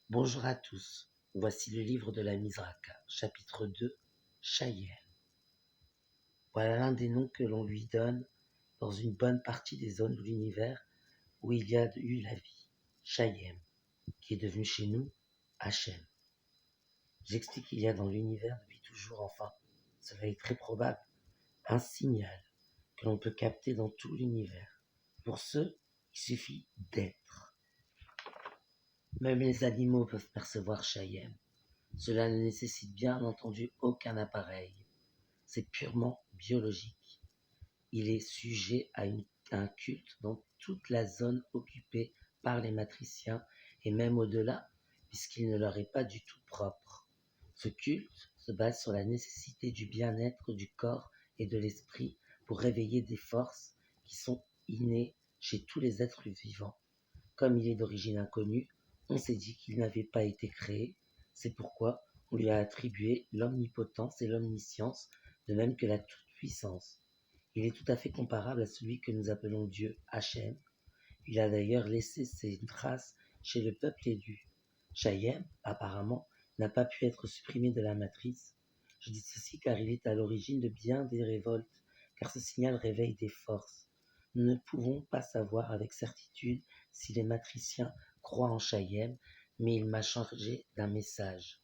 Bonjour à tous, voici le livre de la Mizraka, chapitre 2, Chayem. Voilà l'un des noms que l'on lui donne dans une bonne partie des zones de l'univers où il y a eu la vie, Chayem, qui est devenu chez nous Hachem. J'explique qu'il y a dans l'univers depuis toujours, enfin, cela est très probable, un signal que l'on peut capter dans tout l'univers. Pour ce, il suffit d'être. Même les animaux peuvent percevoir Chayem. Cela ne nécessite bien entendu aucun appareil. C'est purement biologique. Il est sujet à un culte dans toute la zone occupée par les matriciens et même au-delà, puisqu'il ne leur est pas du tout propre. Ce culte se base sur la nécessité du bien-être du corps et de l'esprit pour réveiller des forces qui sont innées chez tous les êtres vivants. Comme il est d'origine inconnue, on s'est dit qu'il n'avait pas été créé. C'est pourquoi on lui a attribué l'omnipotence et l'omniscience, de même que la toute-puissance. Il est tout à fait comparable à celui que nous appelons Dieu, Hachem. Il a d'ailleurs laissé ses traces chez le peuple élu. Chayem, apparemment, n'a pas pu être supprimé de la matrice. Je dis ceci car il est à l'origine de bien des révoltes, car ce signal réveille des forces. Nous ne pouvons pas savoir avec certitude si les matriciens croient en Chayem, mais il m'a chargé d'un message.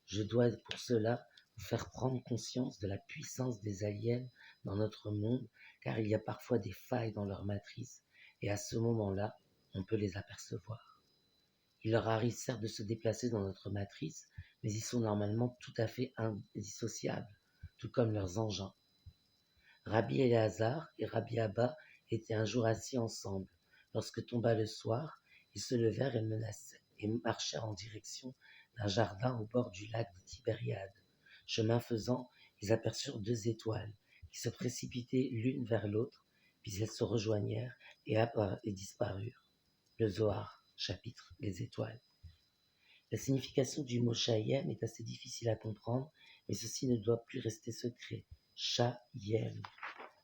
Je dois pour cela vous faire prendre conscience de la puissance des aliens dans notre monde, car il y a parfois des failles dans leur matrice, et à ce moment-là, on peut les apercevoir. Il leur arrive certes de se déplacer dans notre matrice, mais ils sont normalement tout à fait indissociables, tout comme leurs engins. Rabbi Éléazar et Rabbi Abba étaient un jour assis ensemble. Lorsque tomba le soir, ils se levèrent et marchèrent en direction d'un jardin au bord du lac de Tibériade. Chemin faisant, ils aperçurent 2 étoiles qui se précipitaient l'une vers l'autre, puis elles se rejoignèrent et disparurent. Le Zohar, chapitre Les étoiles. La signification du mot Chayem est assez difficile à comprendre, mais ceci ne doit plus rester secret. Chayem.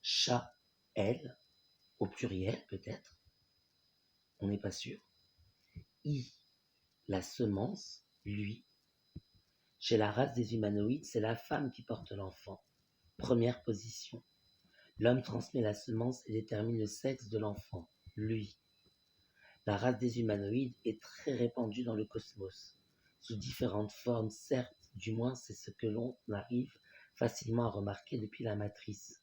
Cha, elle, au pluriel peut-être, on n'est pas sûr. I, la semence, lui. Chez la race des humanoïdes, c'est la femme qui porte l'enfant. Première position. L'homme transmet la semence et détermine le sexe de l'enfant, lui. La race des humanoïdes est très répandue dans le cosmos, sous différentes formes, certes, du moins c'est ce que l'on arrive facilement à remarquer depuis la matrice.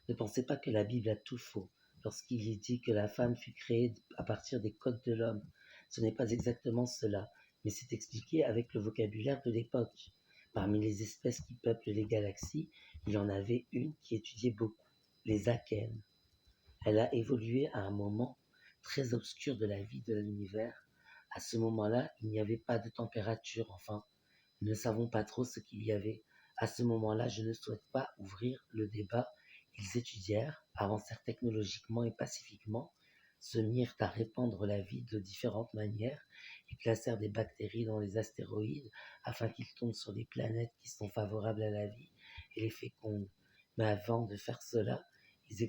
Ne pensez pas que la Bible a tout faux lorsqu'il y dit que la femme fut créée à partir des codes de l'homme. Ce n'est pas exactement cela, mais c'est expliqué avec le vocabulaire de l'époque. Parmi les espèces qui peuplent les galaxies, il y en avait une qui étudiait beaucoup, les akènes. Elle a évolué à un moment très obscur de la vie de l'univers. À ce moment-là, il n'y avait pas de température, enfin, nous ne savons pas trop ce qu'il y avait. À ce moment-là, je ne souhaite pas ouvrir le débat. Ils étudièrent, avancèrent technologiquement et pacifiquement, se mirent à répandre la vie de différentes manières et placèrent des bactéries dans les astéroïdes afin qu'ils tombent sur des planètes qui sont favorables à la vie et les fécondent. Mais avant de faire cela, ils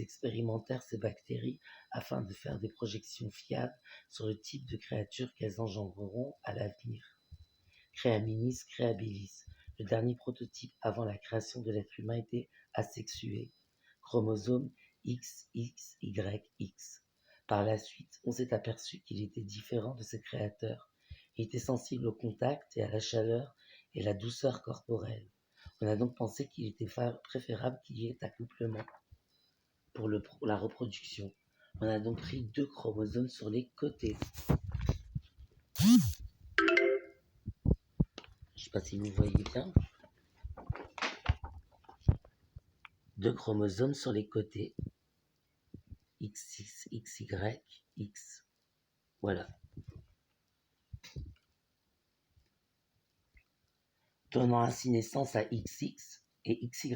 expérimentèrent ces bactéries afin de faire des projections fiables sur le type de créatures qu'elles engendreront à l'avenir. Créaminis créabilis. Le dernier prototype avant la création de l'être humain était asexué. Chromosome XXYX. Par la suite, on s'est aperçu qu'il était différent de ses créateurs. Il était sensible au contact et à la chaleur et la douceur corporelle. On a donc pensé qu'il était préférable qu'il y ait accouplement pour la reproduction. On a donc pris 2 chromosomes sur les côtés. Je ne sais pas si vous voyez bien. 2 chromosomes sur les côtés. XX, XY, X. Voilà. Donnant ainsi naissance à XX et XY.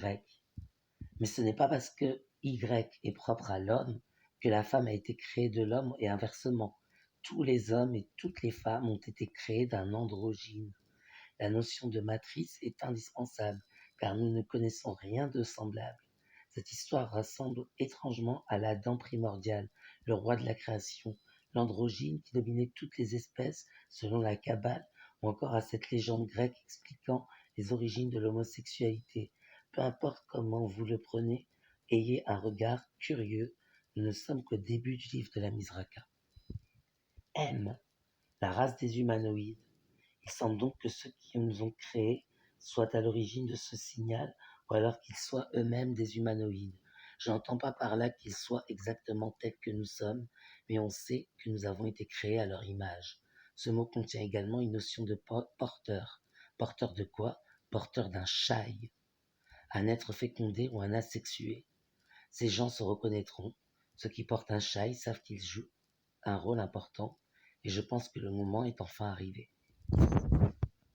Mais ce n'est pas parce que Y est propre à l'homme que la femme a été créée de l'homme et inversement. Tous les hommes et toutes les femmes ont été créés d'un androgyne. La notion de matrice est indispensable, car nous ne connaissons rien de semblable. Cette histoire ressemble étrangement à l'Adam primordial, le roi de la création, l'androgyne qui dominait toutes les espèces selon la Kabbale, ou encore à cette légende grecque expliquant les origines de l'homosexualité. Peu importe comment vous le prenez, ayez un regard curieux, nous ne sommes qu'au début du livre de la Mizraka. M, la race des humanoïdes. Il semble donc que ceux qui nous ont créés soient à l'origine de ce signal, ou alors qu'ils soient eux-mêmes des humanoïdes. Je n'entends pas par là qu'ils soient exactement tels que nous sommes, mais on sait que nous avons été créés à leur image. Ce mot contient également une notion de porteur. Porteur de quoi? Porteur d'un chai, un être fécondé ou un asexué. Ces gens se reconnaîtront. Ceux qui portent un chai savent qu'ils jouent un rôle important, et je pense que le moment est enfin arrivé.